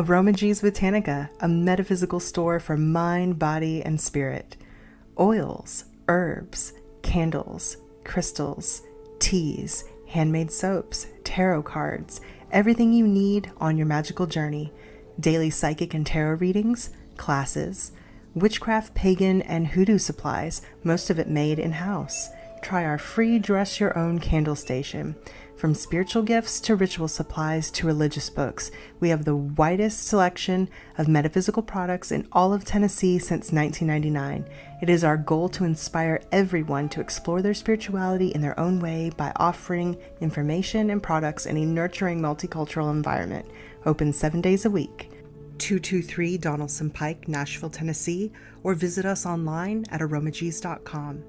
Aromagees Botanica, a metaphysical store for mind, body, and spirit. Oils, herbs, candles, crystals, teas, handmade soaps, tarot cards, everything you need on your magical journey. Daily psychic and tarot readings, classes, witchcraft, pagan, and hoodoo supplies, most of it made in-house. Try our free Dress Your Own candle station. From spiritual gifts to ritual supplies to religious books, we have the widest selection of metaphysical products in all of Tennessee since 1999. It is our goal to inspire everyone to explore their spirituality in their own way by offering information and products in a nurturing multicultural environment. Open 7 days a week. 223 Donaldson Pike, Nashville, Tennessee, or visit us online at aromagees.com.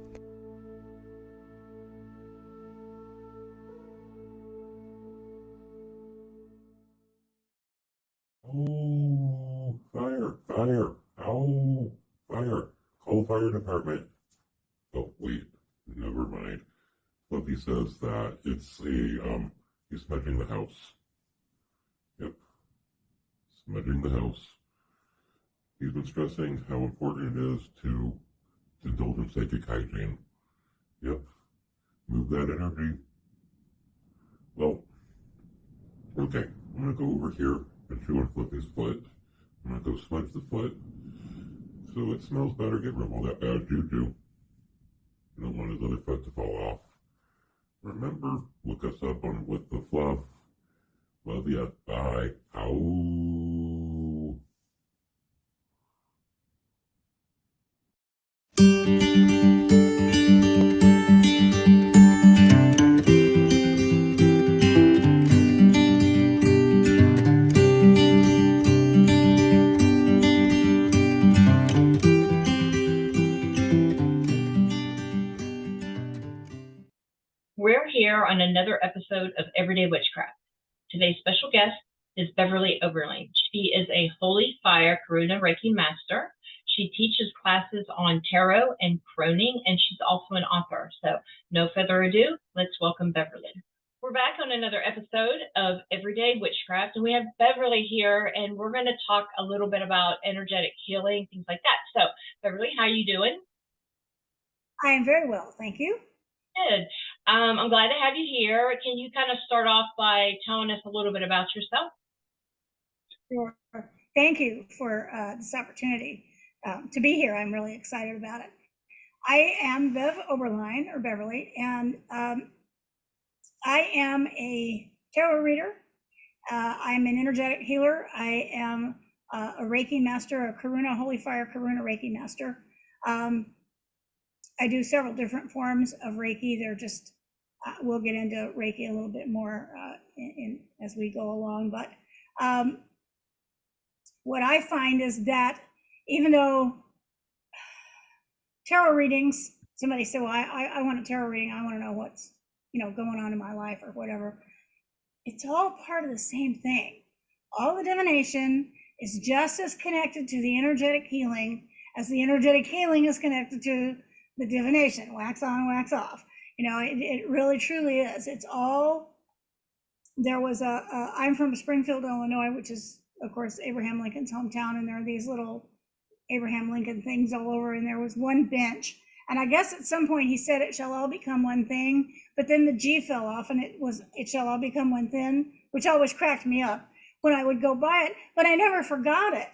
Oh, fire, fire, oh, fire, call fire department. Oh, wait, never mind. Fluffy says that it's he's smudging the house. Yep, smudging the house. He's been stressing how important it is to indulge in psychic hygiene. Yep, move that energy. Well, okay, I'm gonna go over here and chew on Fluffy's foot. I'm gonna go smudge the foot so it smells better. Get rid of all that bad juju. You don't want his other foot to fall off. Remember, look us up on With the Fluff. Love ya. Bye. Ow. We're here on another episode of Everyday Witchcraft. Today's special guest is Beverly Oberline. She is a Holy Fire Karuna Reiki Master. She teaches classes on tarot and croning, and she's also an author. So no further ado, let's welcome Beverly. We're back on another episode of Everyday Witchcraft, and we have Beverly here, and we're going to talk a little bit about energetic healing, things like that. So Beverly, how are you doing? I am very well, thank you. Good. I'm glad to have you here. Can you kind of start off by telling us a little bit about yourself? Sure. Thank you for this opportunity to be here. I'm really excited about it. I am Bev Oberline, or Beverly, and I am a tarot reader. I'm an energetic healer. I am a Reiki Master, a Karuna, Holy Fire Karuna Reiki Master. I do several different forms of Reiki. They're just, we'll get into Reiki a little bit more as we go along. But what I find is that even though tarot readings, somebody said, well, I want a tarot reading. I want to know what's, going on in my life or whatever. It's all part of the same thing. All the divination is just as connected to the energetic healing as the energetic healing is connected to the divination. Wax on, wax off. It really truly is. It's all, there was I'm from Springfield, Illinois, which is, of course, Abraham Lincoln's hometown, and there are these little Abraham Lincoln things all over, and there was one bench. And I guess at some point he said, it shall all become one thing, but then the G fell off, and it shall all become one thing, which always cracked me up when I would go by it, but I never forgot it,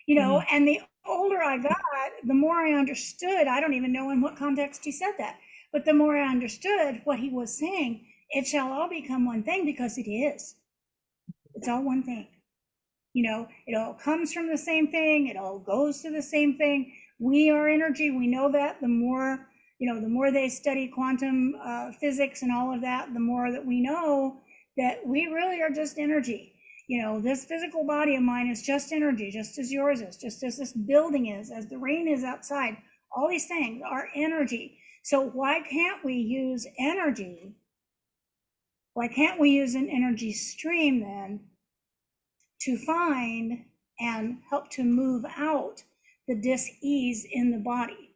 and the older I got, the more I understood. I don't even know in what context he said that, but the more I understood what he was saying, it shall all become one thing, because it is. It's all one thing. It all comes from the same thing. It all goes to the same thing. We are energy. We know that. The more, the more they study quantum physics and all of that, the more that we know that we really are just energy. This physical body of mine is just energy, just as yours is, just as this building is, as the rain is outside. All these things are energy. So why can't we use energy? Why can't we use an energy stream then to find and help to move out the dis-ease in the body?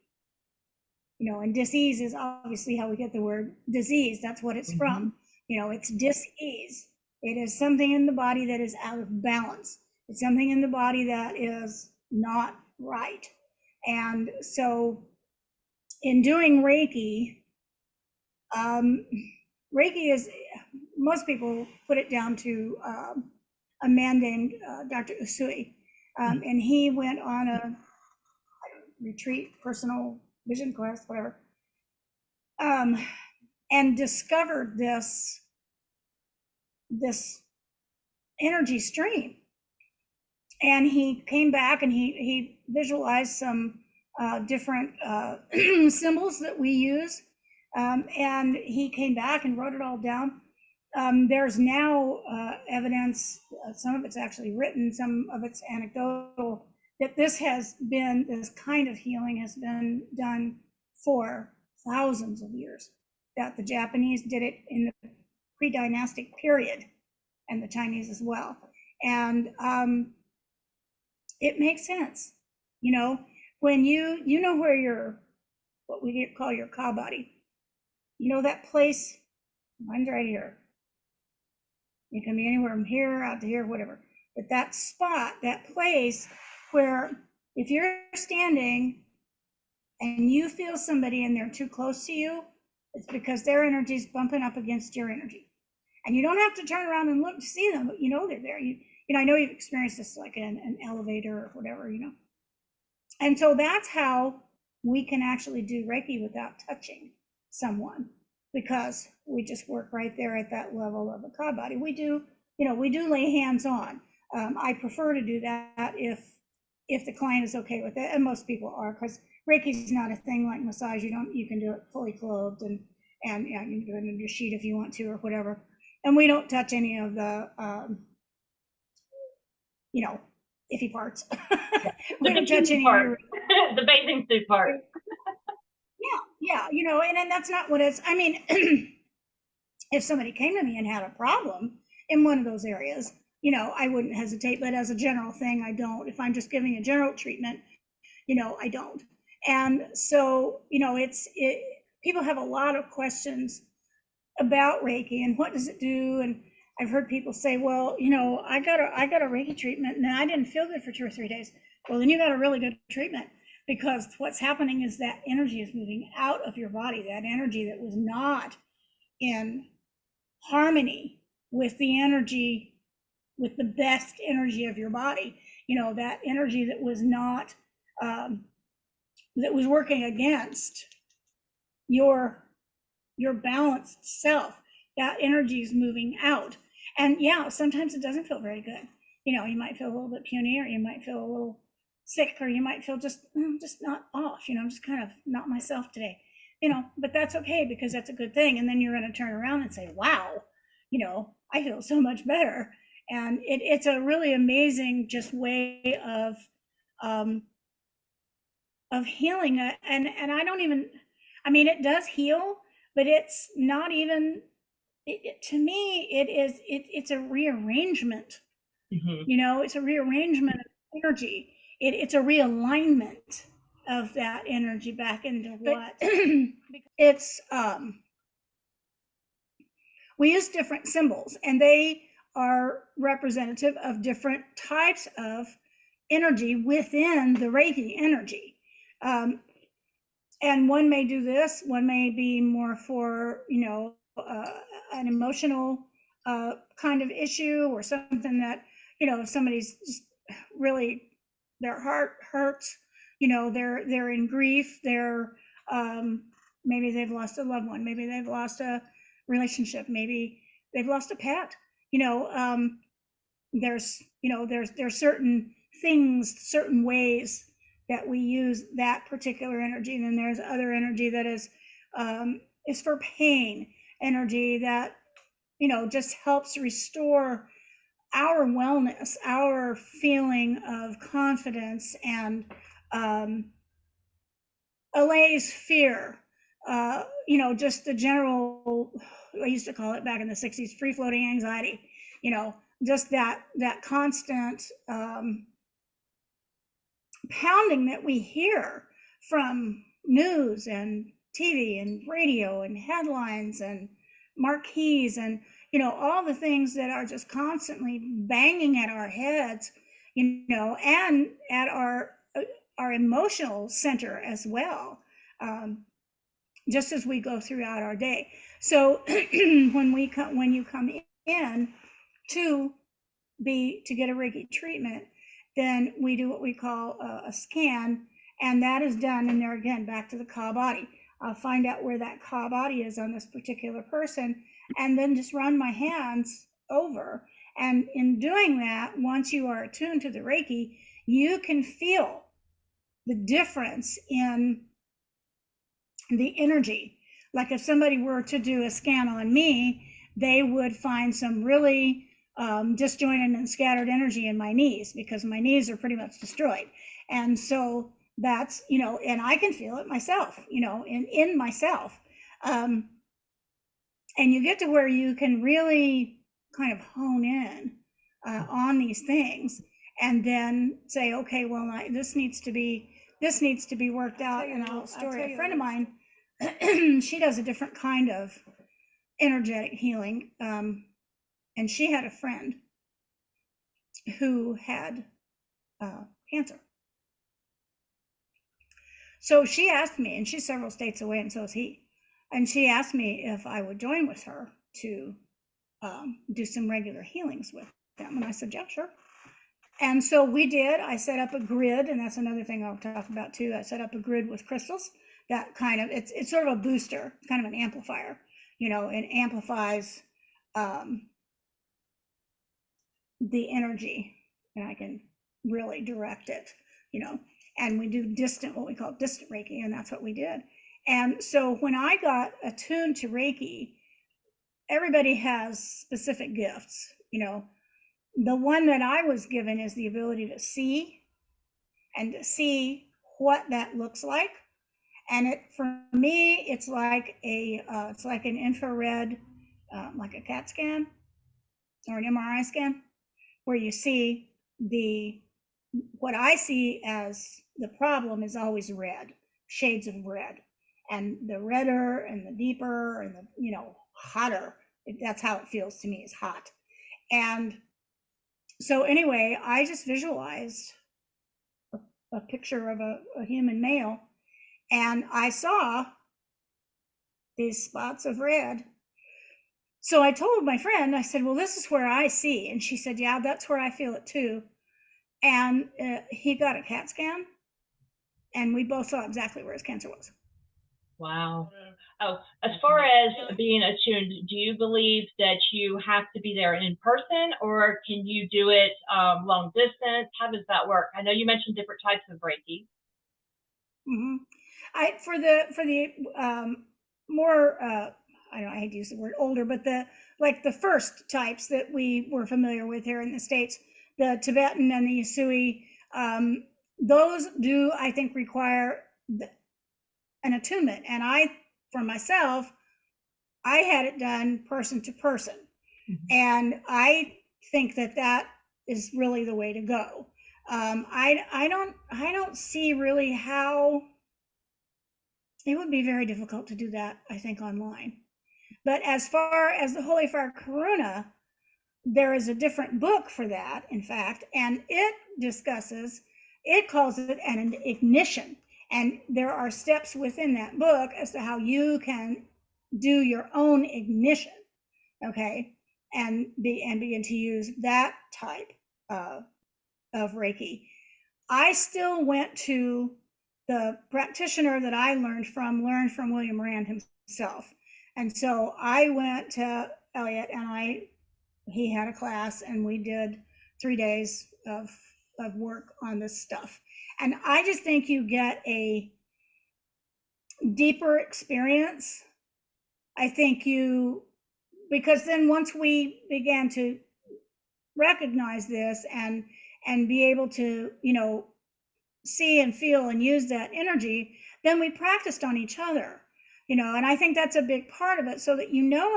And dis-ease is obviously how we get the word disease. That's what it's from. It's dis-ease. It is something in the body that is out of balance. It's something in the body that is not right. And so in doing Reiki, Reiki is, most people put it down to a man named Dr. Usui. And he went on a retreat, personal vision quest, whatever, and discovered this energy stream. And he came back and he visualized some different symbols that we use. And he came back and wrote it all down. There's now evidence, some of it's actually written, some of it's anecdotal, that this kind of healing has been done for thousands of years, that the Japanese did it in the pre-dynastic period, and the Chinese as well. And it makes sense. When you know where what we call your ka body, that place, mine's right here. It can be anywhere from here out to here, whatever. But that spot, that place where if you're standing and you feel somebody and they're too close to you, it's because their energy is bumping up against your energy. And you don't have to turn around and look to see them, but they're there. I know you've experienced this like in an elevator or whatever, And so that's how we can actually do Reiki without touching someone, because we just work right there at that level of the ka body. We do lay hands on. I prefer to do that if the client is okay with it, and most people are, because Reiki is not a thing like massage. You can do it fully clothed, and you can do it in your sheet if you want to or whatever. And we don't touch any of the iffy parts. We don't touch any part. The bathing suit part. Yeah, and that's not what it's. I mean, if somebody came to me and had a problem in one of those areas, I wouldn't hesitate. But as a general thing, I don't. If I'm just giving a general treatment, I don't. And so, people have a lot of questions about Reiki and what does it do. And I've heard people say, well, I got a Reiki treatment and I didn't feel good for 2 or 3 days. Well, then you got a really good treatment, because what's happening is that energy is moving out of your body, that energy that was not in harmony with the energy, with the best energy of your body, that energy that was not, that was working against your balanced self. That energy is moving out. And yeah, sometimes it doesn't feel very good. You might feel a little bit puny, or you might feel a little sick, or you might feel just not off, I'm just kind of not myself today, but that's okay, because that's a good thing. And then you're going to turn around and say, wow, I feel so much better. And it's a really amazing just way of healing. And I don't even, it does heal, but it's not even, to me, it's a rearrangement. Mm-hmm. It's a rearrangement of energy. It's a realignment of that energy back into what it's. We use different symbols, and they are representative of different types of energy within the Reiki energy. And one may do this, one may be more for, an emotional kind of issue, or something that, if somebody's just really, their heart hurts, they're in grief, they're, maybe they've lost a loved one, maybe they've lost a relationship, maybe they've lost a pet, there's certain things, certain ways that we use that particular energy. And then there's other energy that is for pain, energy that, just helps restore our wellness, our feeling of confidence, and allays fear, just the general, I used to call it back in the 60s, free floating anxiety, just that constant pounding that we hear from news and TV and radio and headlines and marquees, and all the things that are just constantly banging at our heads, and at our emotional center as well, just as we go throughout our day. So when you come in to get a Reiki treatment, then we do what we call a scan, and that is done. And there again, back to the Ka body. I'll find out where that Ka body is on this particular person, and then just run my hands over. And in doing that, once you are attuned to the Reiki, you can feel the difference in the energy. Like if somebody were to do a scan on me, they would find some really disjointed and scattered energy in my knees, because my knees are pretty much destroyed. And so that's, and I can feel it myself, in myself. And you get to where you can really kind of hone in on these things, and then say, okay, well, this needs to be worked out. And I'll story a friend of mine. She does a different kind of energetic healing. And she had a friend who had cancer. So she asked me, and she's several states away, and so is he. And she asked me if I would join with her to do some regular healings with them. And I said, yeah, sure. And so we did. I set up a grid, and that's another thing I'll talk about too. I set up a grid with crystals. That kind of, it's sort of a booster, kind of an amplifier. It amplifies the energy, and I can really direct it, and we do what we call distant Reiki, and that's what we did. And so when I got attuned to Reiki, everybody has specific gifts. The one that I was given is the ability to see what that looks like. And for me, it's like an infrared, like a CAT scan or an MRI scan, where you see what I see as the problem is always red, shades of red, and the redder and the deeper and the hotter. That's how it feels to me, is hot. And so anyway, I just visualized a picture of a human male, and I saw these spots of red. So I told my friend, I said, well, this is where I see. And she said, yeah, that's where I feel it too. And he got a CAT scan, and we both saw exactly where his cancer was. Wow. Oh, as far as being attuned, do you believe that you have to be there in person, or can you do it long distance? How does that work? I know you mentioned different types of Reiki. Mm-hmm. For the more I hate to use the word older, but the first types that we were familiar with here in the States, the Tibetan and the Usui, those do, I think, require an attunement. And for myself, I had it done person to person. Mm-hmm. And I think that is really the way to go. I don't see really how it would be very difficult to do that, I think, online. But as far as the Holy Fire Karuna, there is a different book for that, in fact, and it calls it an ignition. And there are steps within that book as to how you can do your own ignition, okay, and begin to use that type of Reiki. I still went to the practitioner that I learned from William Rand himself. And so I went to Elliot, and he had a class, and we did 3 days of work on this stuff. And I just think you get a deeper experience. I think because then once we began to recognize this and be able to, see and feel and use that energy, then we practiced on each other, and I think that's a big part of it, so that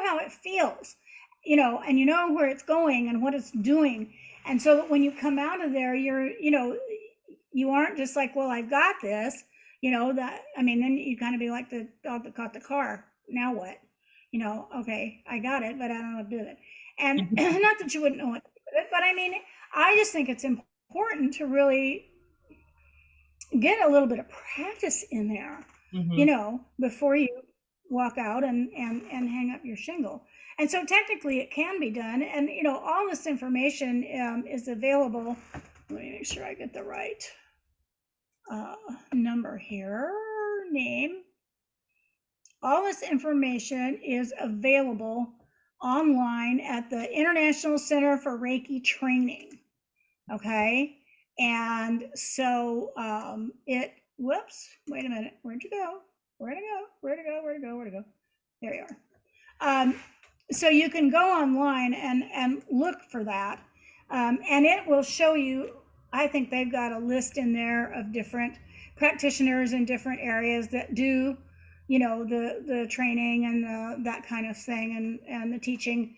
how it feels, and where it's going and what it's doing. And so that when you come out of there, you aren't just like, well, I've got this, then you kind of be like the dog that caught the car. Now what? Okay, I got it, but I don't know what to do with it. And not that you wouldn't know what to do with it, but I just think it's important important to really get a little bit of practice in there, before you walk out and hang up your shingle. And so technically it can be done. And, all this information is available. Let me make sure I get the right number here, name. All this information is available online at the International Center for Reiki Training. Okay. And so whoops, wait a minute. Where'd you go? Where'd it go? There you are. So you can go online and look for that. And it will show you, I think they've got a list in there of different practitioners in different areas that do, the training and that kind of thing and the teaching,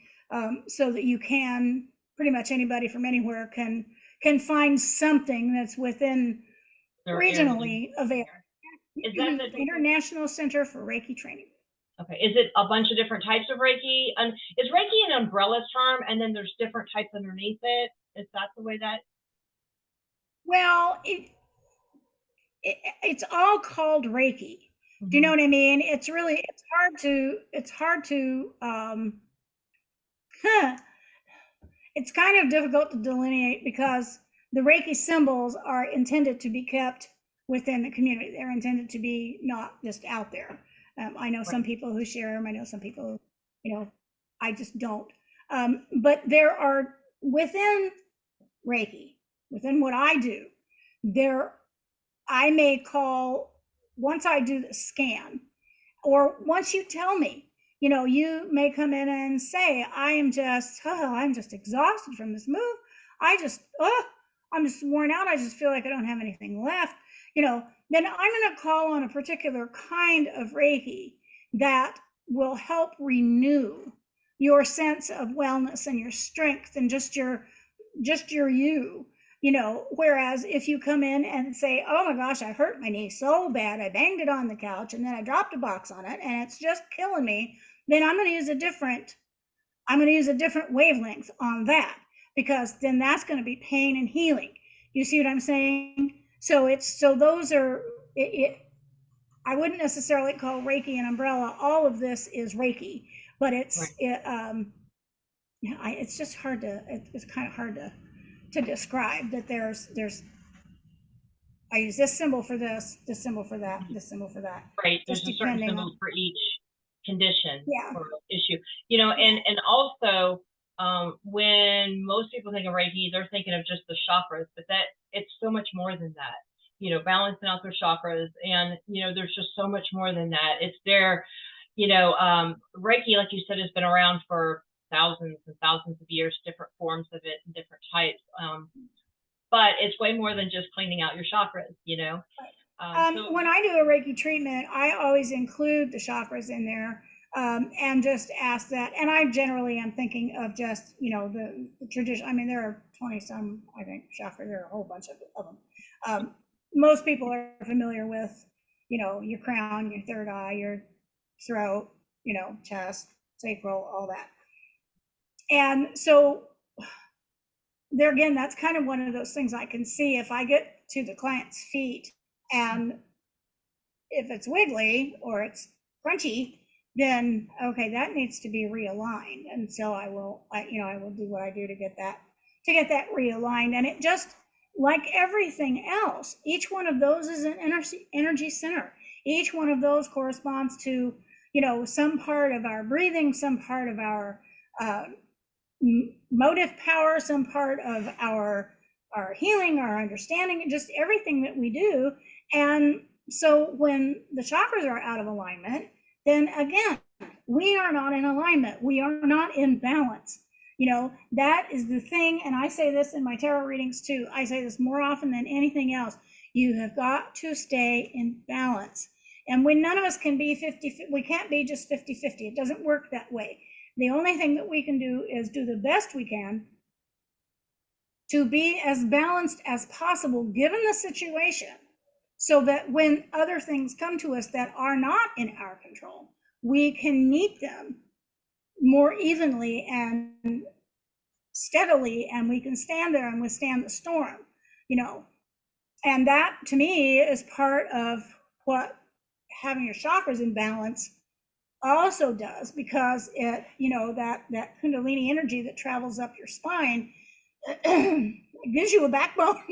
so that you can, pretty much anybody from anywhere can find something that's within regionally available. Is that the International Center for Reiki Training? Okay. Is it a bunch of different types of Reiki? Is Reiki an umbrella term, and then there's different types underneath it? Is that the way that? Well, it's all called Reiki. Do you know what I mean? It's hard to it's kind of difficult to delineate, because the Reiki symbols are intended to be kept within the community. They're intended to be not just out there. I know some people who share them. I know some people, I just don't. But there are, within Reiki, within what I do, I may call, once I do the scan, or once you tell me, you may come in and say, I'm just exhausted from this move. I'm just worn out. I just feel like I don't have anything left. Then I'm going to call on a particular kind of Reiki that will help renew your sense of wellness and your strength and just your you. Whereas if you come in and say, oh my gosh, I hurt my knee so bad, I banged it on the couch and then I dropped a box on it and it's just killing me, then I'm going to use a different wavelength on that, because then that's going to be pain and healing. You see what I'm saying? So those are it. I wouldn't necessarily call Reiki an umbrella. All of this is Reiki, but it's just hard to, it's kind of hard to describe that there's I use this symbol for this symbol for that, this symbol for that. Right. There's a certain symbol for each condition or issue. And also when most people think of Reiki, they're thinking of just the chakras, but that it's so much more than that. Balancing out their chakras, and there's just so much more than that. It's there. Reiki, like you said, has been around for thousands and thousands of years, different forms of it and different types. But it's way more than just cleaning out your chakras, So when I do a Reiki treatment, I always include the chakras in there, and just ask that. And I generally am thinking of just, the tradition. I mean, there are 20 some, I think, chakras. There are a whole bunch of them. Most people are familiar with, your crown, your third eye, your throat, chest, sacral, all that. And so there again, that's kind of one of those things I can see if I get to the client's feet and if it's wiggly or it's crunchy, then okay, that needs to be realigned. And so I will do what I do to get that realigned. And it just, like everything else, each one of those is an energy center. Each one of those corresponds to, some part of our breathing, some part of our motive power, some part of our healing, our understanding, just everything that we do. And so when the chakras are out of alignment, then again, we are not in alignment. We are not in balance. That is the thing. And I say this in my tarot readings too. I say this more often than anything else. You have got to stay in balance. And when none of us can be 50, we can't be just 50-50. It doesn't work that way. The only thing that we can do is do the best we can to be as balanced as possible given the situation, so that when other things come to us that are not in our control, we can meet them more evenly and steadily, and we can stand there and withstand the storm. And that to me is part of what having your chakras in balance also does, because it, that Kundalini energy that travels up your spine gives you a backbone.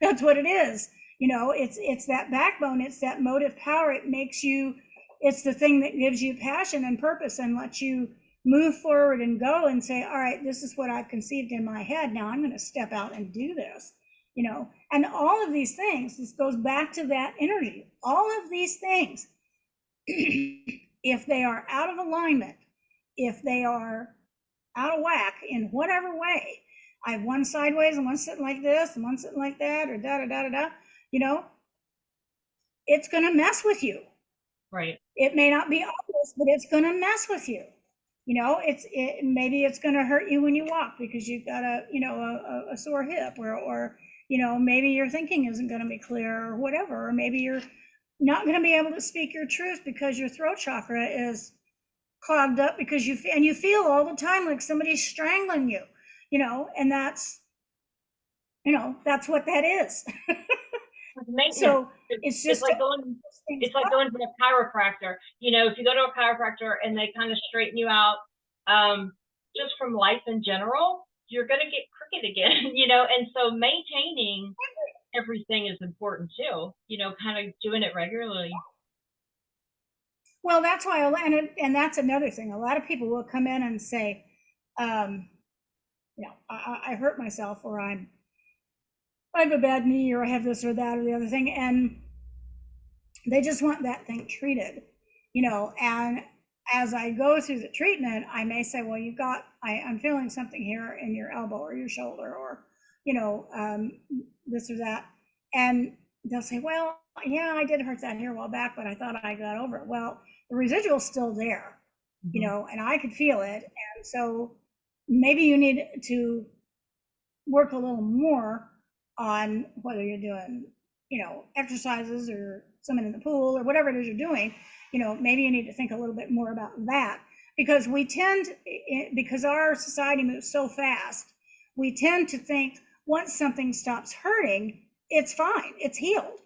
That's what it is. It's that backbone. It's that motive power. It makes you, it's the thing that gives you passion and purpose and lets you move forward and go and say, all right, this is what I've conceived in my head. Now I'm going to step out and do this, and all of these things, this goes back to that energy. All of these things, if they are out of alignment, if they are out of whack in whatever way, I have one sideways and one sitting like this and one sitting like that, or da da da da da, it's going to mess with you. Right. It may not be obvious, but it's going to mess with you. Maybe it's going to hurt you when you walk because you've got a sore hip, or maybe your thinking isn't going to be clear, or whatever, or maybe you're not going to be able to speak your truth because your throat chakra is clogged up, because you feel all the time like somebody's strangling you, and that's what that is. So it's just like going to a chiropractor. If you go to a chiropractor and they kind of straighten you out, just from life in general, you're going to get crooked again, and so maintaining everything is important too, kind of doing it regularly. Well, that's why, and that's another thing. A lot of people will come in and say, I hurt myself, or I have a bad knee, or I have this or that or the other thing, and they just want that thing treated, and as I go through the treatment, I may say, well, I'm feeling something here in your elbow or your shoulder, or, this or that. And they'll say, well, yeah, I did hurt that here a while back, but I thought I got over it. Well, the residual's still there, and I could feel it. And so maybe you need to work a little more on whether you're doing, exercises or swimming in the pool or whatever it is you're doing. Maybe you need to think a little bit more about that, because because our society moves so fast, we tend to think once something stops hurting, it's fine, it's healed,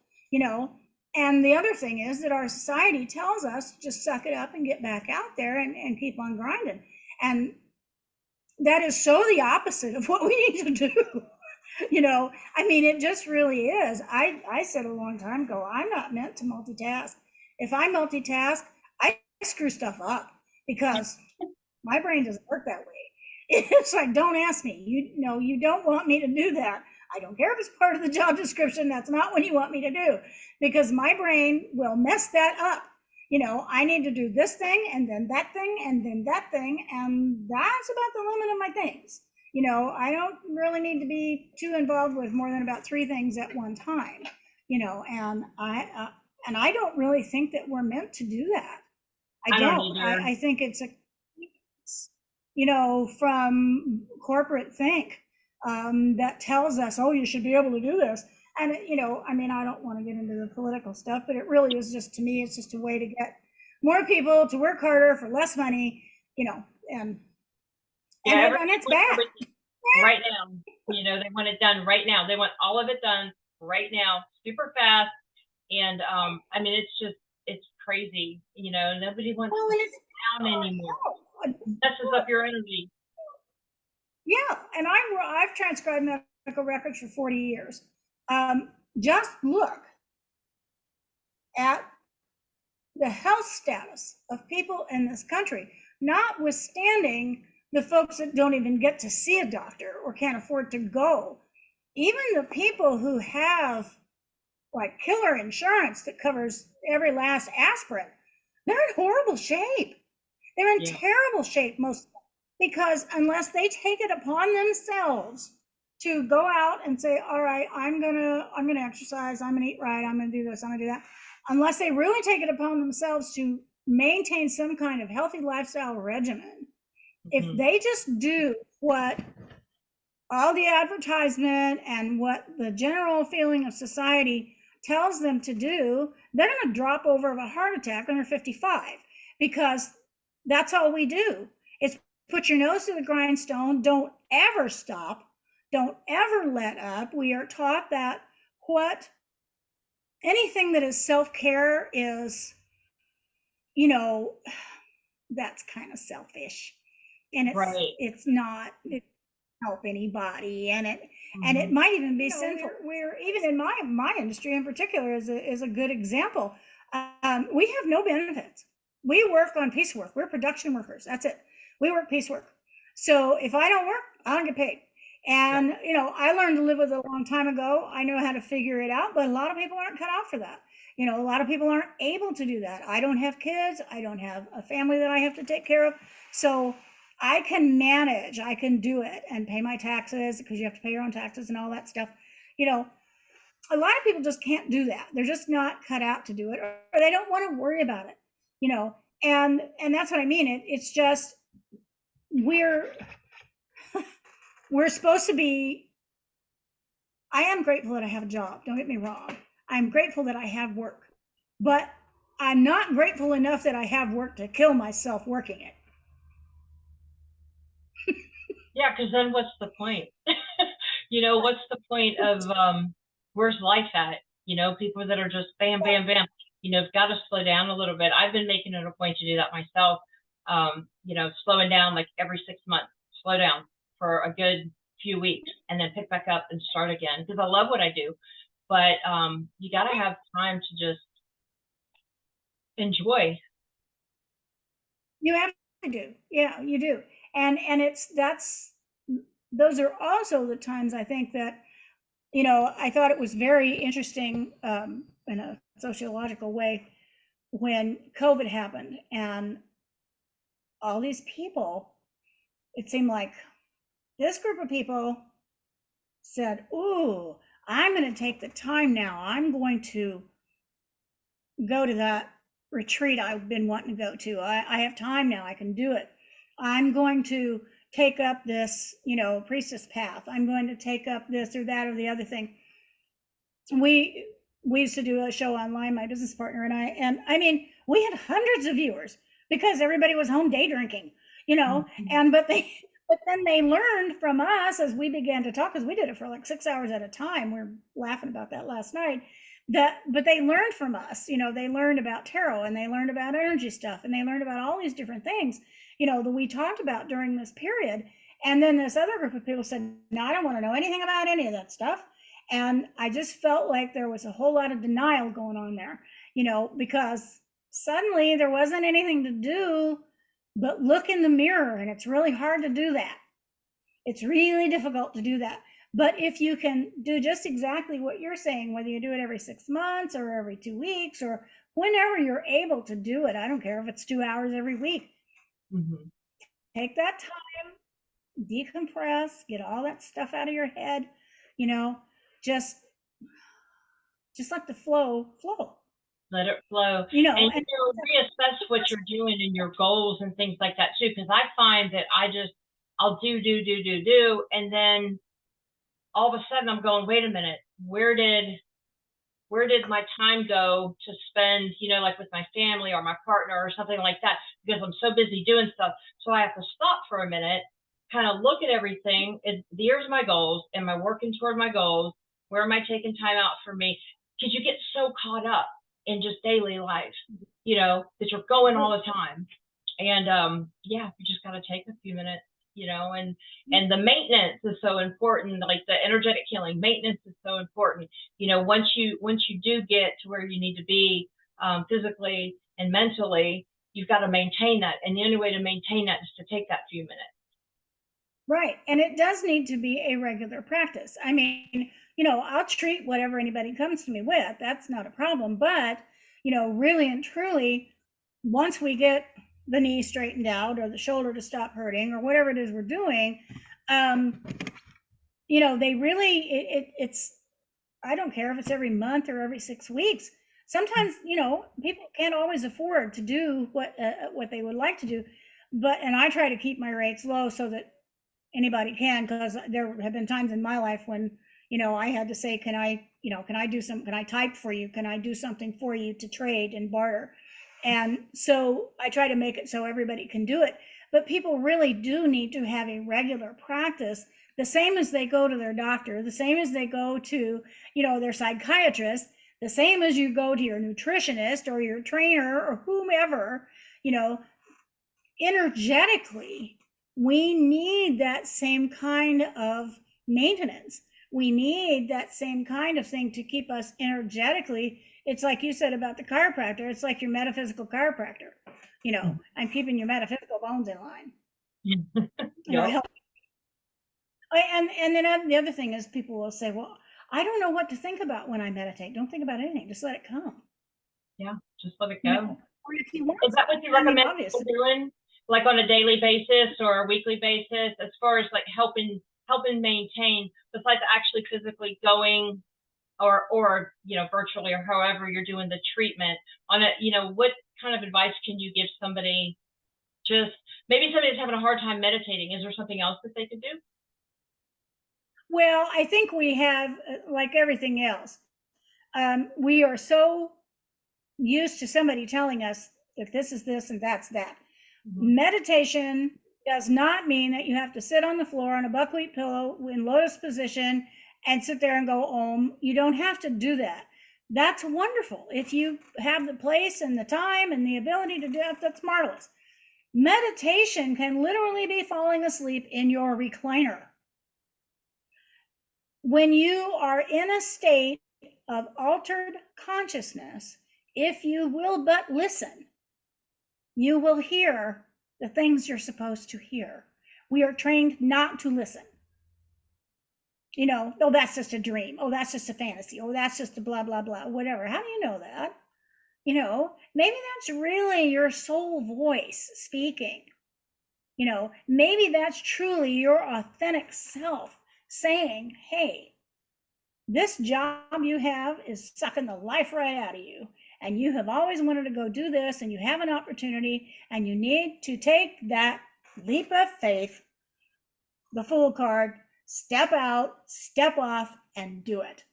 And the other thing is that our society tells us to just suck it up and get back out there and keep on grinding. And that is so the opposite of what we need to do. It just really is. I said a long time ago, I'm not meant to multitask. If I multitask, I screw stuff up, because my brain doesn't work that way. It's like, don't ask me. You don't want me to do that. I don't care if it's part of the job description. That's not what you want me to do, because my brain will mess that up. I need to do this thing, and then that thing, and then that thing, and that's about the limit of my things. I don't really need to be too involved with more than about 3 things at one time. And I don't really think that we're meant to do that. I don't. I think it's from corporate think that tells us, oh, you should be able to do this. And, I don't want to get into the political stuff, but it really is just, to me, it's just a way to get more people to work harder for less money, and it's bad. Right now, they want it done right now. They want all of it done right now, super fast. And, it's crazy, nobody wants to sit down anymore. Messes up your energy. Yeah, and I've transcribed medical records for 40 years. Just look at the health status of people in this country, notwithstanding the folks that don't even get to see a doctor or can't afford to go. Even the people who have like killer insurance that covers every last aspirin, they're in horrible shape. They're in terrible shape, most, because unless they take it upon themselves to go out and say, all right, I'm gonna exercise, I'm gonna eat right, I'm gonna do this, I'm gonna do that, unless they really take it upon themselves to maintain some kind of healthy lifestyle regimen, if they just do what all the advertisement and what the general feeling of society tells them to do, they're going to drop over of a heart attack when they're 55, because that's all we do. It's put your nose to the grindstone, don't ever stop, don't ever let up. We are taught that anything that is self-care is, that's kind of selfish, and it's not, it help anybody, and it might even be sinful. We're even in my industry in particular is a good example. We have no benefits. We work on piecework. We're production workers. That's it. We work piecework. So if I don't work, I don't get paid. And I learned to live with it a long time ago. I know how to figure it out, but a lot of people aren't cut out for that. A lot of people aren't able to do that. I don't have kids. I don't have a family that I have to take care of. So I can manage, I can do it and pay my taxes, because you have to pay your own taxes and all that stuff. A lot of people just can't do that. They're just not cut out to do it, or they don't want to worry about it, and that's what I mean. It's just, we're supposed to be, I am grateful that I have a job. Don't get me wrong. I'm grateful that I have work, but I'm not grateful enough that I have work to kill myself working it. Yeah, because then what's the point? What's the point of where's life at? People that are just bam, bam, bam. You've got to slow down a little bit. I've been making it a point to do that myself. Slowing down like every 6 months, slow down for a good few weeks, and then pick back up and start again, because I love what I do. But you got to have time to just enjoy. You have to do. Yeah, you do. And those are also the times I think that, I thought it was very interesting in a sociological way when COVID happened, and all these people, it seemed like this group of people said, ooh, I'm going to take the time now. I'm going to go to that retreat I've been wanting to go to. I have time now. I can do it. I'm going to take up this, priestess path. I'm going to take up this or that or the other thing. We used to do a show online, my business partner and I mean, we had hundreds of viewers because everybody was home day drinking, mm-hmm. but then they learned from us as we began to talk, because we did it for like 6 hours at a time. We were laughing about that last night. But they learned from us, they learned about tarot, and they learned about energy stuff, and they learned about all these different things, that we talked about during this period. And then this other group of people said, no, I don't want to know anything about any of that stuff. And I just felt like there was a whole lot of denial going on there, because suddenly there wasn't anything to do but look in the mirror. And it's really hard to do that. It's really difficult to do that. But if you can do just exactly what you're saying, whether you do it every 6 months or every 2 weeks or whenever you're able to do it, I don't care if it's 2 hours every week. Mm-hmm. Take that time, decompress, get all that stuff out of your head, just let the flow. Let it flow. And reassess what you're doing and your goals and things like that too. Because I find that I'll do, and then all of a sudden I'm going, wait a minute, where did my time go to spend, like with my family or my partner or something like that, because I'm so busy doing stuff. So I have to stop for a minute, kind of look at everything. Here's my goals. Am I working toward my goals? Where am I taking time out for me? Because you get so caught up in just daily life, that you're going all the time. And you just got to take a few minutes. And the maintenance is so important, like the energetic healing maintenance is so important. Once you do get to where you need to be physically and mentally, you've got to maintain that. And the only way to maintain that is to take that few minutes. Right. And it does need to be a regular practice. I mean, I'll treat whatever anybody comes to me with. That's not a problem. But, really and truly, once we get the knee straightened out or the shoulder to stop hurting or whatever it is we're doing, they really, it's, I don't care if it's every month or every 6 weeks. Sometimes, people can't always afford to do what they would like to do, and I try to keep my rates low so that anybody can, because there have been times in my life when, I had to say, can I type for you? Can I do something for you to trade and barter? And so I try to make it so everybody can do it. But people really do need to have a regular practice the same as they go to their doctor, the same as they go to, their psychiatrist, the same as you go to your nutritionist or your trainer or whomever, energetically, we need that same kind of maintenance. We need that same kind of thing to keep us energetically. It's like you said about the chiropractor. It's like your metaphysical chiropractor. I'm keeping your metaphysical bones in line. Yeah. And then the other thing is, people will say, well, I don't know what to think about when I meditate. Don't think about anything. Just let it come. Yeah, just let it go. Or if you want, is that what you recommend people doing, like on a daily basis or a weekly basis, as far as like helping maintain, besides actually physically going or virtually or however you're doing the treatment on it? What kind of advice can you give somebody? Just maybe somebody's having a hard time meditating. Is there something else that they could do? Well, I think we have, like everything else, we are so used to somebody telling us that this is this and that's that. Mm-hmm. Meditation does not mean that you have to sit on the floor on a buckwheat pillow in lotus position and sit there and go om. You don't have to do that. That's wonderful. If you have the place and the time and the ability to do that, that's marvelous. Meditation can literally be falling asleep in your recliner. When you are in a state of altered consciousness, if you will but listen, you will hear the things you're supposed to hear. We are trained not to listen. Oh, that's just a dream. Oh, that's just a fantasy. Oh, that's just a blah, blah, blah, whatever. How do you know that? Maybe that's really your soul voice speaking. Maybe that's truly your authentic self saying, hey, this job you have is sucking the life right out of you, and you have always wanted to go do this, and you have an opportunity, and you need to take that leap of faith, the Fool card, step out, step off, and do it.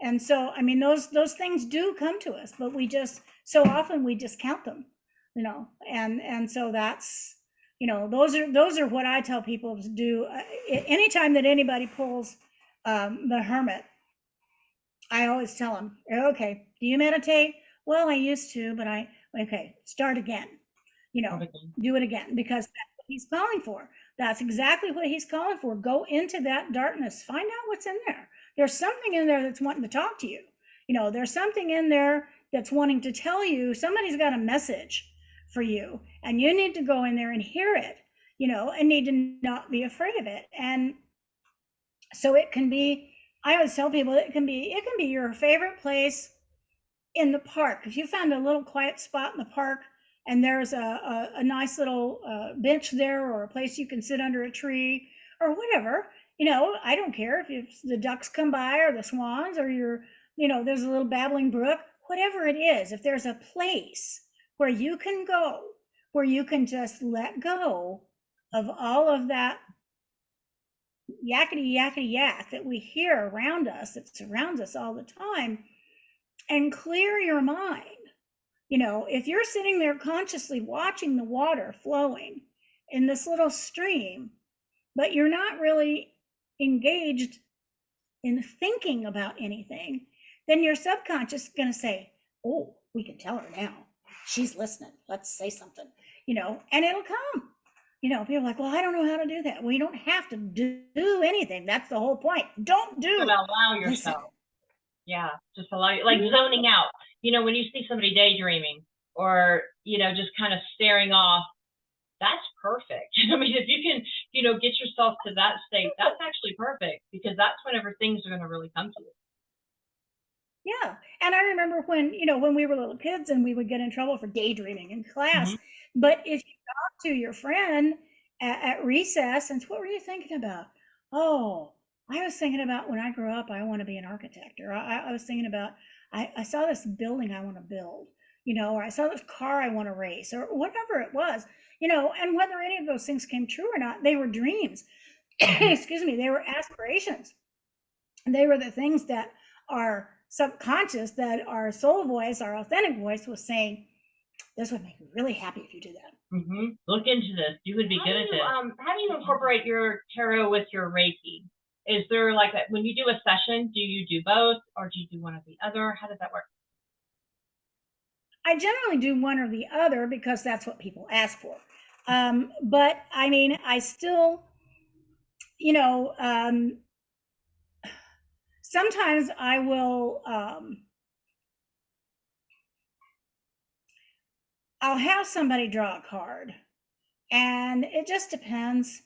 And so, I mean, those things do come to us, but so often we discount them, and so that's, those are what I tell people to do. Anytime that anybody pulls the Hermit, I always tell them, okay, do you meditate? Well, I used to, but okay, start again, do it again, because that's what he's calling for. That's exactly what he's calling for. Go into that darkness, find out what's in there. There's something in there that's wanting to talk to you. There's something in there that's wanting to tell you, somebody's got a message for you, and you need to go in there and hear it, and need to not be afraid of it. And so it can be, I always tell people, it can be your favorite place in the park. If you found a little quiet spot in the park and there's a nice little bench there, or a place you can sit under a tree or whatever, I don't care if the ducks come by or the swans, or there's a little babbling brook, whatever it is. If there's a place where you can go, where you can just let go of all of that yakety yak that we hear around us, that surrounds us all the time, and clear your mind. If you're sitting there consciously watching the water flowing in this little stream, but you're not really engaged in thinking about anything, then your subconscious is going to say, oh, we can tell her now. She's listening. Let's say something, and it'll come. People are like, well, I don't know how to do that. Well, you don't have to do anything. That's the whole point. Don't do. But allow yourself. Listen. Yeah, just allow you, like zoning out. When you see somebody daydreaming or, just kind of staring off, that's perfect. I mean, if you can, get yourself to that state, that's actually perfect, because that's whenever things are going to really come to you. Yeah. And I remember when we were little kids and we would get in trouble for daydreaming in class. Mm-hmm. But if you talk to your friend at recess and what were you thinking about? Oh, I was thinking about when I grew up, I want to be an architect. Or I was thinking about, I saw this building I want to build, or I saw this car I want to race, or whatever it was, and whether any of those things came true or not, they were dreams. Excuse me, they were aspirations. They were the things that our subconscious, that our soul voice, our authentic voice was saying, This would make me really happy if you do that. Look into this. You would be good at this. How do you incorporate your tarot with your Reiki? Is there like that when you do a session, do you do both or do you do one or the other? How does that work? I generally do one or the other because that's what people ask for. But I mean, I still, you know, sometimes I will, I'll have somebody draw a card, and it just depends.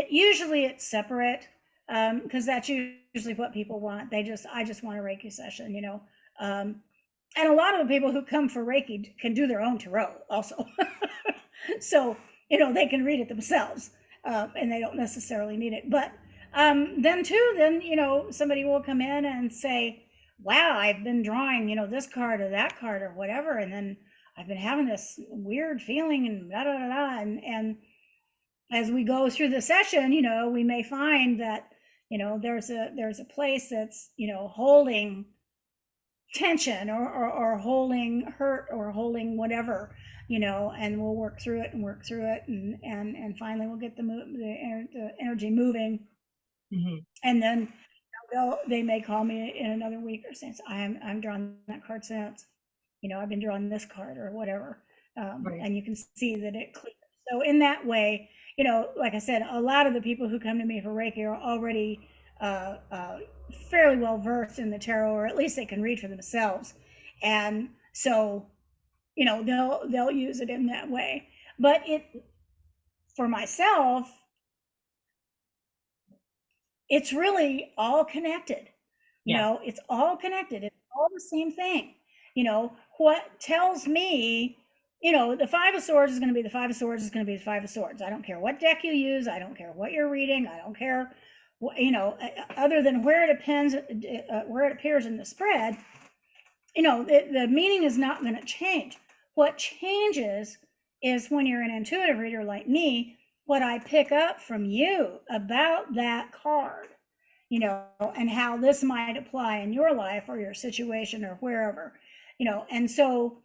Usually it's separate, because that's usually what people want. I just want a Reiki session, you know. And a lot of the people who come for Reiki can do their own tarot also. So, you know, they can read it themselves, and they don't necessarily need it. But then, you know, somebody will come in and say, wow, I've been drawing, you know, this card or that card or whatever. And then I've been having this weird feeling and da da da da. And as we go through the session, you know, we may find that, you know, there's a place that's, you know, holding tension or holding hurt or holding whatever, you know, and we'll work through it and finally we'll get the energy moving. And then they may call me in another week or say, I'm drawing that card since, you know, I've been drawing this card or whatever. Right. And you can see that it clears. So in that way, you know, like I said, a lot of the people who come to me for Reiki are already fairly well versed in the tarot, or at least they can read for themselves. And so, you know, they'll use it in that way. But for myself, it's really all connected. You know, it's all connected. It's all the same thing. You know, what tells me, you know, the Five of Swords is going to be the Five of Swords is going to be the Five of Swords. I don't care what deck you use. I don't care what you're reading. I don't care, you know, other than where it appears in the spread. You know, the meaning is not going to change. What changes is when you're an intuitive reader like me, what I pick up from you about that card, you know, and how this might apply in your life or your situation or wherever, you know. And so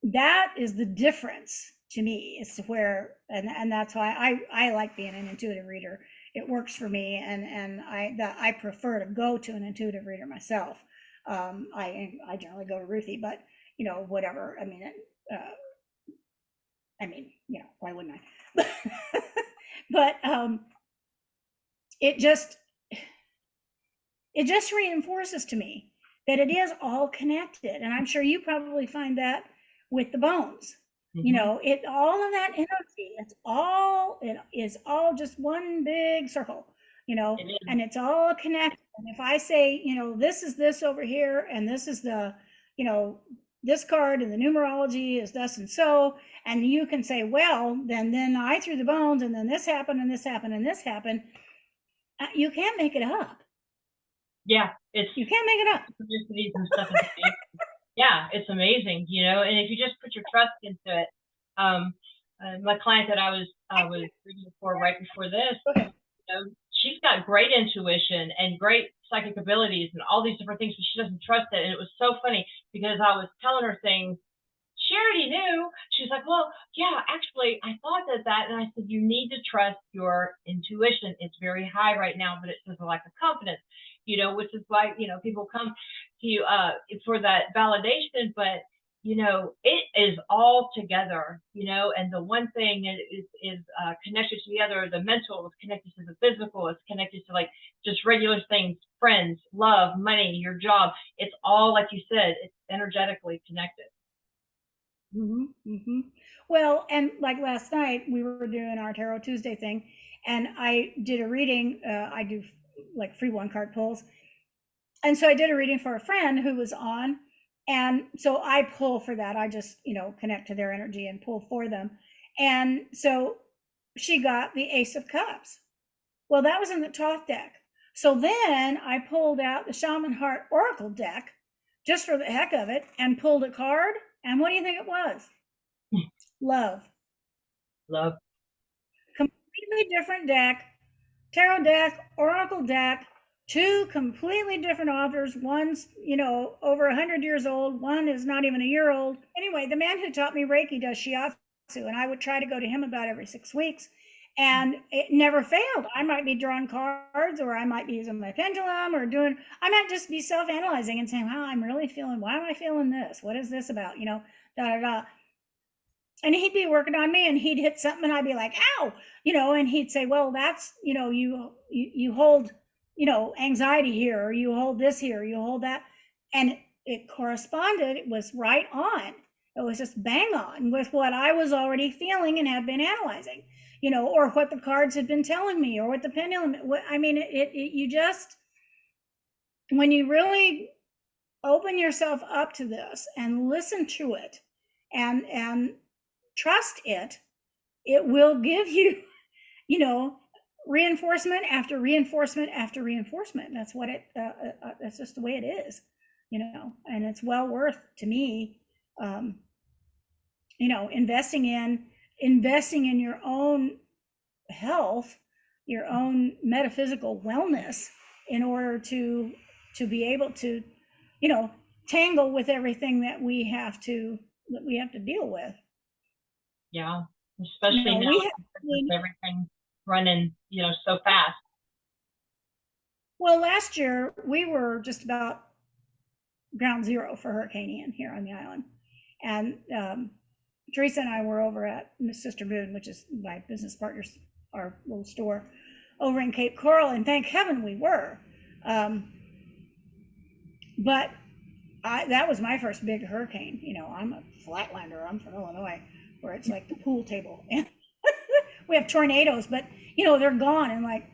that is the difference to me. It's where, and that's why I like being an intuitive reader. It works for me, and I prefer to go to an intuitive reader myself. I generally go to Ruthie, but you know, whatever. I mean, you know, why wouldn't I? But it just reinforces to me that it is all connected, and I'm sure you probably find that with the bones. You know, all of that energy, it is all just one big circle, you know, and it's all connected. And if I say, you know, this is this over here, and this is the, you know, this card and the numerology is thus and so, and you can say, well, then I threw the bones, and then this happened, and this happened, and this happened. You can't make it up. Yeah, you can't make it up. Stuff yeah, it's amazing, you know. And if you just put your trust into it, my client that I was reading for right before this, you know, she's got great intuition and great psychic abilities and all these different things, but she doesn't trust it. And it was so funny because I was telling her things she already knew. She's like, well, yeah, actually, I thought that, and I said, you need to trust your intuition. It's very high right now, but it says a lack of confidence, you know, which is why, you know, people come to you for that validation, but you know, it is all together, you know, and the one thing is connected to the other. The mental is connected to the physical. It's connected to like just regular things, friends, love, money, your job. It's all, like you said, it's energetically connected. Well, and like last night, we were doing our Tarot Tuesday thing, and I did a reading. I do like free one card pulls. And so I did a reading for a friend who was on. And so I pull for that. I just, you know, connect to their energy and pull for them. And so she got the Ace of Cups. Well, that was in the Thoth deck. So then I pulled out the Shaman Heart Oracle deck just for the heck of it and pulled a card. And what do you think it was? Love. Completely different deck. Tarot deck, Oracle deck, two completely different authors. One's, over 100 years old. One is not even a year old. Anyway, the man who taught me Reiki does shiatsu, and I would try to go to him about every 6 weeks, and it never failed. I might be drawing cards, or I might be using my pendulum, or I might just be self-analyzing and saying, wow, I'm really feeling, why am I feeling this? What is this about? Da, da, da. And he'd be working on me, and he'd hit something, and I'd be like, ow, and he'd say, well, that's, you hold, anxiety here, or you hold this here, you hold that. And it corresponded. It was right on. It was just bang on with what I was already feeling and had been analyzing, or what the cards had been telling me, or what the pendulum, you just, when you really open yourself up to this and listen to it and trust it, it will give you, reinforcement after reinforcement after reinforcement. That's what that's just the way it is, and it's well worth, to me, investing in your own health, your own metaphysical wellness, in order to be able to, tangle with everything that we have to deal with. Yeah, especially now with everything running, so fast. Well, last year we were just about ground zero for Hurricane Ian here on the island, and Teresa and I were over at Miss Sister Moon, which is my business partner's, our little store over in Cape Coral, and thank heaven we were. But that was my first big hurricane. I'm a flatlander. I'm from Illinois, where it's like the pool table. And we have tornadoes, but they're gone in like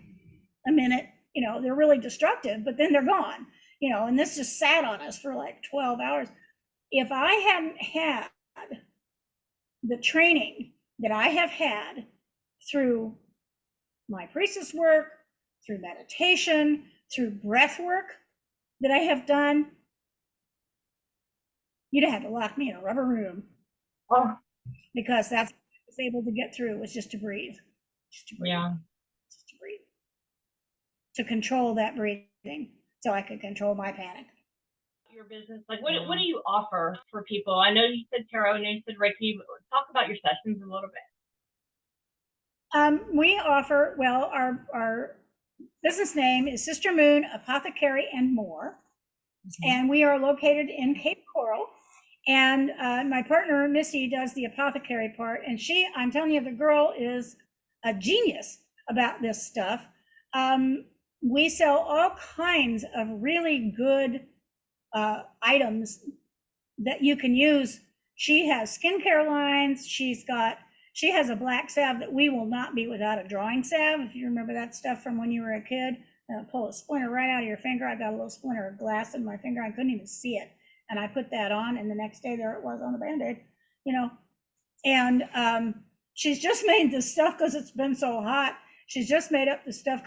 a minute. They're really destructive, but then they're gone. And this just sat on us for like 12 hours. If I hadn't had the training that I have had through my priestess work, through meditation, through breath work that I have done, you'd have had to lock me in a rubber room. Oh. Because that's what I was able to get through, was just to breathe. Yeah. Just to breathe. To control that breathing, so I could control my panic. Your business, like what do you offer for people? I know you said tarot and you said Reiki, but talk about your sessions a little bit. We offer, well, our business name is Sister Moon Apothecary and More. Mm-hmm. And we are located in Cape Coral. And my partner, Misty, does the apothecary part. And I'm telling you, the girl is a genius about this stuff. We sell all kinds of really good items that you can use. She has skincare lines. She has a black salve that we will not be without a drawing salve. If you remember that stuff from when you were a kid, pull a splinter right out of your finger. I got a little splinter of glass in my finger. I couldn't even see it. And I put that on, and the next day there it was on the Band-Aid, And she's just made this stuff, because it's been so hot. She's just made up the stuff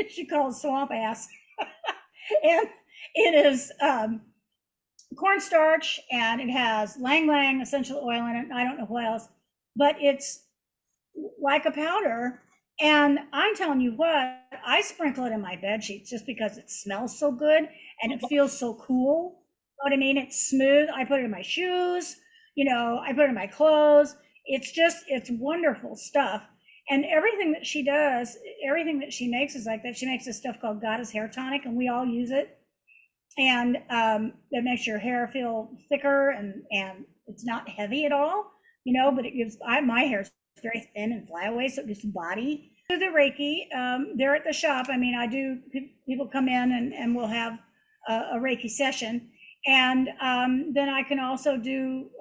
she calls swamp ass. And it is cornstarch, and it has Lang Lang essential oil in it. And I don't know what else, but it's like a powder. And I'm telling you what, I sprinkle it in my bed sheets just because it smells so good and it feels so cool. You know what I mean? It's smooth. I put it in my shoes, I put it in my clothes. It's wonderful stuff. And everything that she does, everything that she makes is like that. She makes this stuff called Goddess Hair Tonic, and we all use it. And it makes your hair feel thicker, and it's not heavy at all, but it gives, my hair is very thin and flyaway, so it gives body. Do the Reiki, they're at the shop. I mean, people come in and we'll have a Reiki session. And then I can also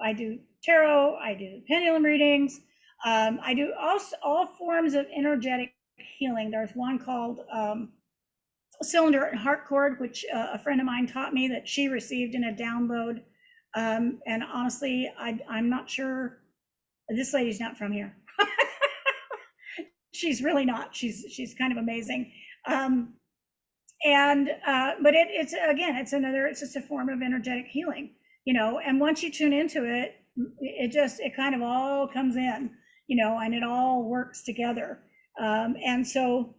I do tarot, I do pendulum readings, I do all forms of energetic healing. There's one called Cylinder and Heart Cord, which a friend of mine taught me, that she received in a download. And honestly, I'm not sure, this lady's not from here. She's really not. She's kind of amazing. But it's just a form of energetic healing, and once you tune into it, it kind of all comes in, and it all works together. And so,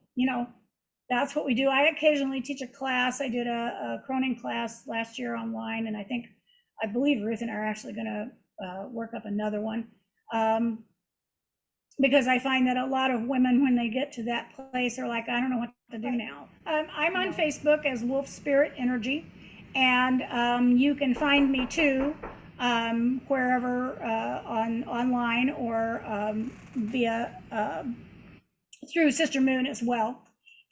that's what we do. I occasionally teach a class. I did a Cronin class last year online, and I believe Ruth and I are actually going to work up another one. Because I find that a lot of women, when they get to that place, are like, I don't know what to do now. I'm on Facebook as Wolf Spirit Energy, and you can find me too, wherever online or via through Sister Moon as well.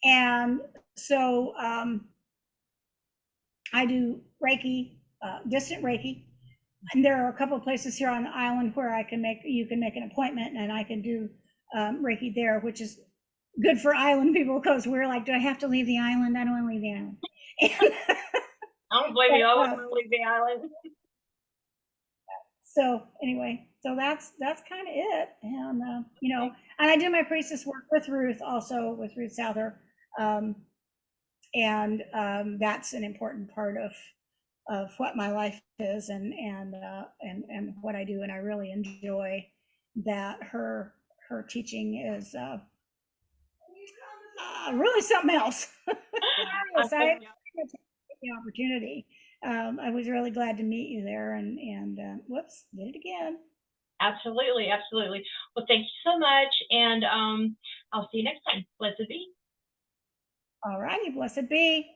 And so I do Reiki, distant Reiki. And there are a couple of places here on the island where you can make an appointment and I can do Reiki there, which is good for island people because we're like, do I have to leave the island? I don't want to leave the island. I don't blame you. I wouldn't want to leave the island. So anyway, so that's kind of it. And, and I do my priestess work with Ruth also, with Ruth Souther. And that's an important part of what my life is and what I do, and I really enjoy that. Her teaching is really something else. I appreciate the opportunity. I was really glad to meet you there, and whoops, did it again. Absolutely. Well, thank you so much, and I'll see you next time. Blessed be. All righty, blessed be.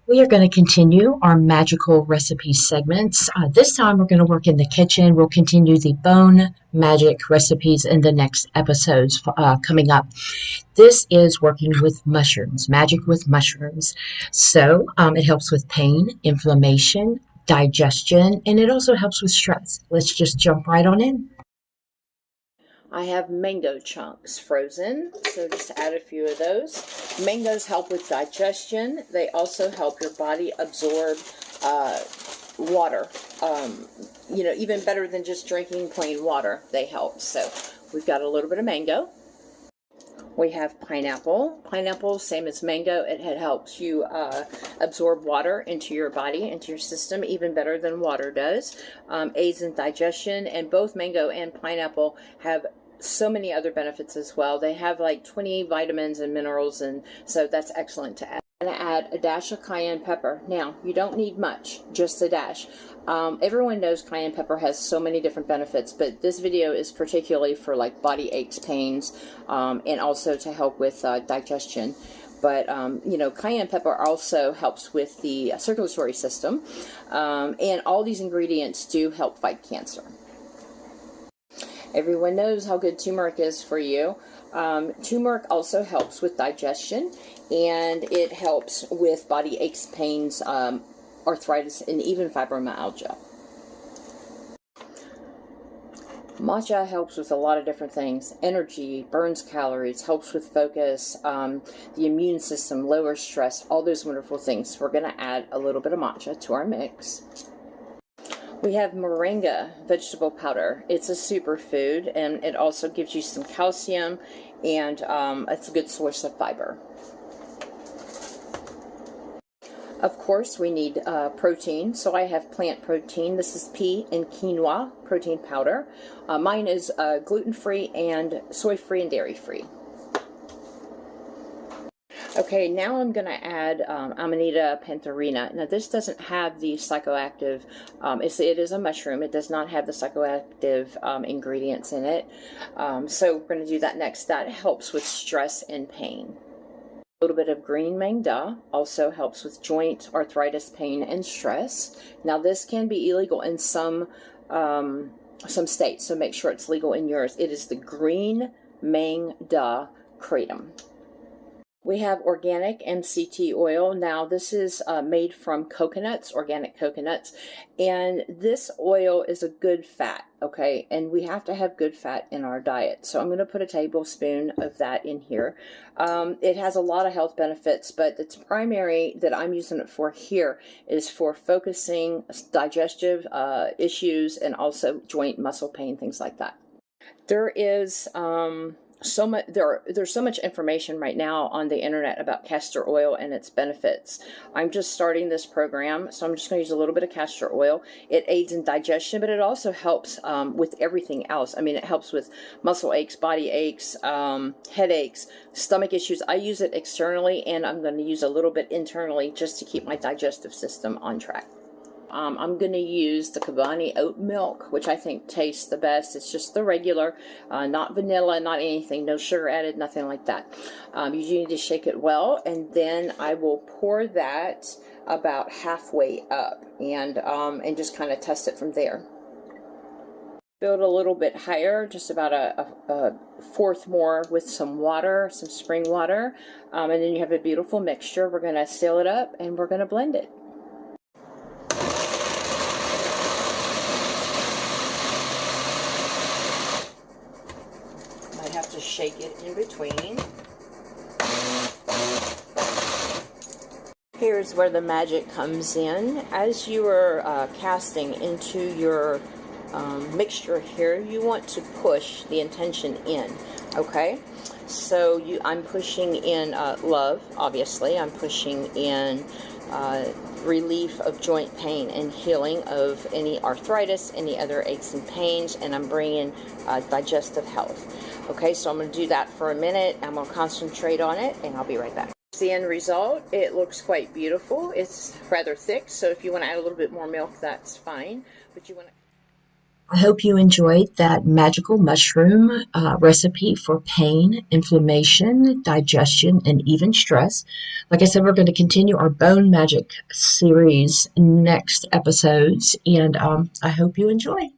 We are going to continue our magical recipe segments. This time we're going to work in the kitchen. We'll continue the bone magic recipes in the next episodes coming up. This is working with mushrooms, magic with mushrooms. So it helps with pain, inflammation, digestion, and it also helps with stress. Let's just jump right on in. I have mango chunks frozen, so just add a few of those. Mangoes help with digestion. They also help your body absorb water. Even better than just drinking plain water, they help. So we've got a little bit of mango. We have pineapple. Pineapple, same as mango, it helps you absorb water into your body, into your system, even better than water does. Aids in digestion, and both mango and pineapple have so many other benefits as well. They have like 20 vitamins and minerals, and so that's excellent to add. I'm going to add a dash of cayenne pepper. Now, you don't need much, just a dash. Everyone knows cayenne pepper has so many different benefits, but this video is particularly for like body aches, pains, and also to help with digestion. But, cayenne pepper also helps with the circulatory system, and all these ingredients do help fight cancer. Everyone knows how good turmeric is for you. Turmeric also helps with digestion, and it helps with body aches, pains, arthritis, and even fibromyalgia. Matcha helps with a lot of different things. Energy, burns calories, helps with focus, the immune system, lowers stress, all those wonderful things. We're going to add a little bit of matcha to our mix. We have moringa vegetable powder. It's a superfood, and it also gives you some calcium, and it's a good source of fiber. Of course, we need protein, so I have plant protein. This is pea and quinoa protein powder. Mine is gluten-free and soy-free and dairy-free. Okay, now I'm going to add Amanita pantherina. Now, this doesn't have the psychoactive, it is a mushroom. It does not have the psychoactive ingredients in it. So we're going to do that next. That helps with stress and pain. A little bit of green Mang Da also helps with joint arthritis, pain, and stress. Now, this can be illegal in some states, so make sure it's legal in yours. It is the green Mang Da kratom. We have organic MCT oil. Now, this is made from coconuts, organic coconuts, and this oil is a good fat, okay? And we have to have good fat in our diet. So I'm going to put a tablespoon of that in here. It has a lot of health benefits, but the primary that I'm using it for here is for focusing digestive issues and also joint muscle pain, things like that. There is so much there's so much information right now on the internet about castor oil and its benefits. I'm just starting this program, so I'm just going to use a little bit of castor oil. It aids in digestion, but it also helps with everything else. I mean, it helps with muscle aches, body aches, headaches, stomach issues. I use it externally, and I'm going to use a little bit internally just to keep my digestive system on track. I'm going to use the Kabani oat milk, which I think tastes the best. It's just the regular, not vanilla, not anything, no sugar added, nothing like that. You need to shake it well, and then I will pour that about halfway up and just kind of test it from there. Build a little bit higher, just about a fourth more with some water, some spring water, and then you have a beautiful mixture. We're going to seal it up and we're going to blend it. To shake it in between. Here's where the magic comes in. As you are casting into your mixture here, you want to push the intention in. Okay, so I'm pushing in love, obviously. I'm pushing in relief of joint pain and healing of any arthritis, any other aches and pains, and I'm bringing digestive health. Okay, so I'm going to do that for a minute. I'm going to concentrate on it, and I'll be right back. The end result, it looks quite beautiful. It's rather thick, so if you want to add a little bit more milk, that's fine. But you want to... I hope you enjoyed that magical mushroom recipe for pain, inflammation, digestion, and even stress. Like I said, we're going to continue our bone magic series next episodes, and I hope you enjoy.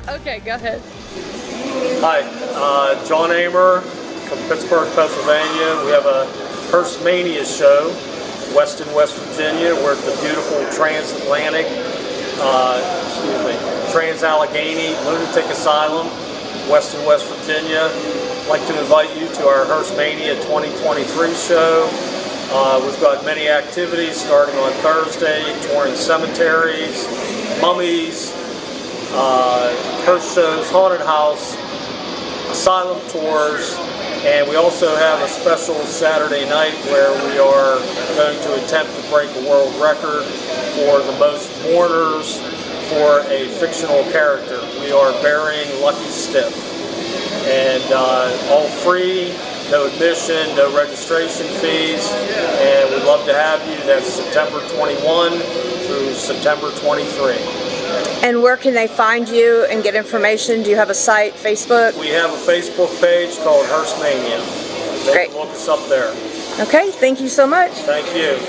Okay, go ahead. Hi, John Amer from Pittsburgh, Pennsylvania. We have a Hearst Mania show, Weston, West Virginia. We're at the beautiful Trans-Allegheny Lunatic Asylum, Weston, West Virginia. I'd like to invite you to our Hearst Mania 2023 show. We've got many activities starting on Thursday, touring cemeteries, mummies, Hearst shows, haunted house, asylum tours, and we also have a special Saturday night where we are going to attempt to break a world record for the most mourners for a fictional character. We are burying Lucky Stiff, and all free, no admission, no registration fees, and we'd love to have you. That's September 21 through September 23. And where can they find you and get information? Do you have a site, Facebook? We have a Facebook page called Hearst Mania. They can look us up there. Okay, thank you so much. Thank you.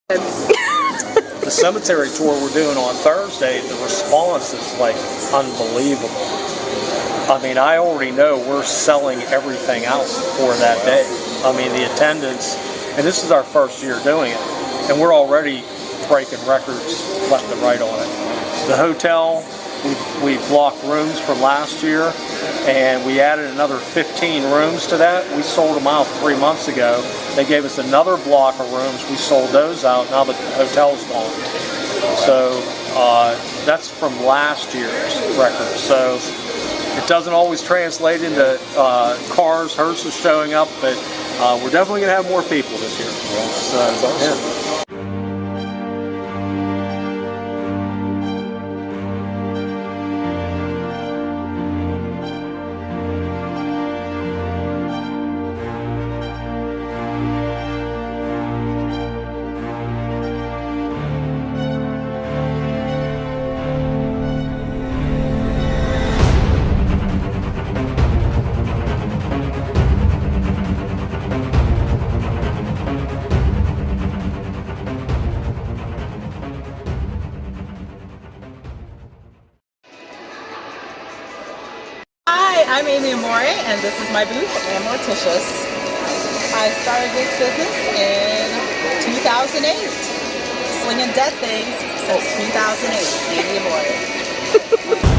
The cemetery tour we're doing on Thursday, the response is like unbelievable. I mean, I already know we're selling everything out for that day. I mean, the attendance, and this is our first year doing it, and we're already breaking records left and right on it. The hotel, we blocked rooms from last year, and we added another 15 rooms to that. We sold them out 3 months ago. They gave us another block of rooms. We sold those out. Now the hotel's gone. So that's from last year's record. So it doesn't always translate into cars, hearses showing up, but we're definitely going to have more people this year. So, That's awesome. yeah. Hi, I'm Amy Amore, and this is my booth at Morticious. I started this business in 2008, slinging dead things since 2008. Amy Amore.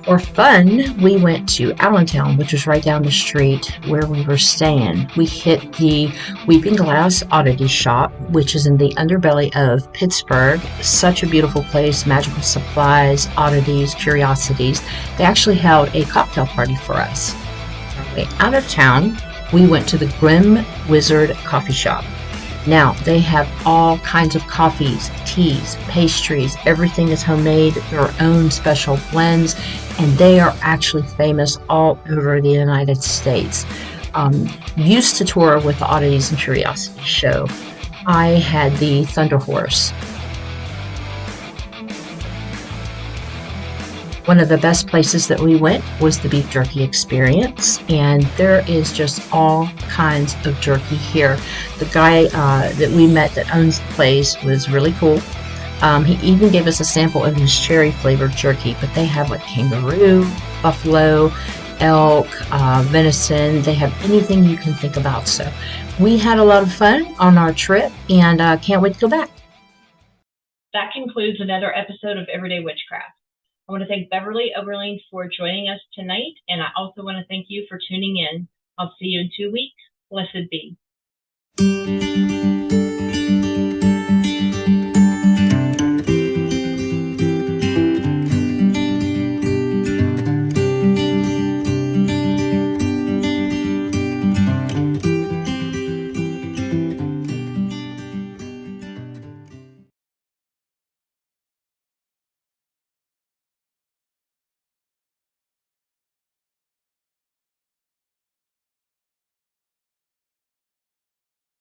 For fun, we went to Allentown, which was right down the street where we were staying. We hit the Weeping Glass Oddity Shop, which is in the underbelly of Pittsburgh. Such a beautiful place, magical supplies, oddities, curiosities. They actually held a cocktail party for us. Out of town, we went to the Grim Wizard Coffee Shop. Now, they have all kinds of coffees, teas, pastries, everything is homemade, their own special blends, and they are actually famous all over the United States. Used to tour with the Oddities and Curiosities show. I had the Thunder Horse. One of the best places that we went was the beef jerky experience, and there is just all kinds of jerky here. The guy that we met that owns the place was really cool. He even gave us a sample of his cherry flavored jerky, but they have like kangaroo, buffalo, elk, venison. They have anything you can think about. So we had a lot of fun on our trip, and can't wait to go back. That concludes another episode of Everyday Witchcraft. I want to thank Beverly Oberline for joining us tonight, and I also want to thank you for tuning in. I'll see you in 2 weeks. Blessed be.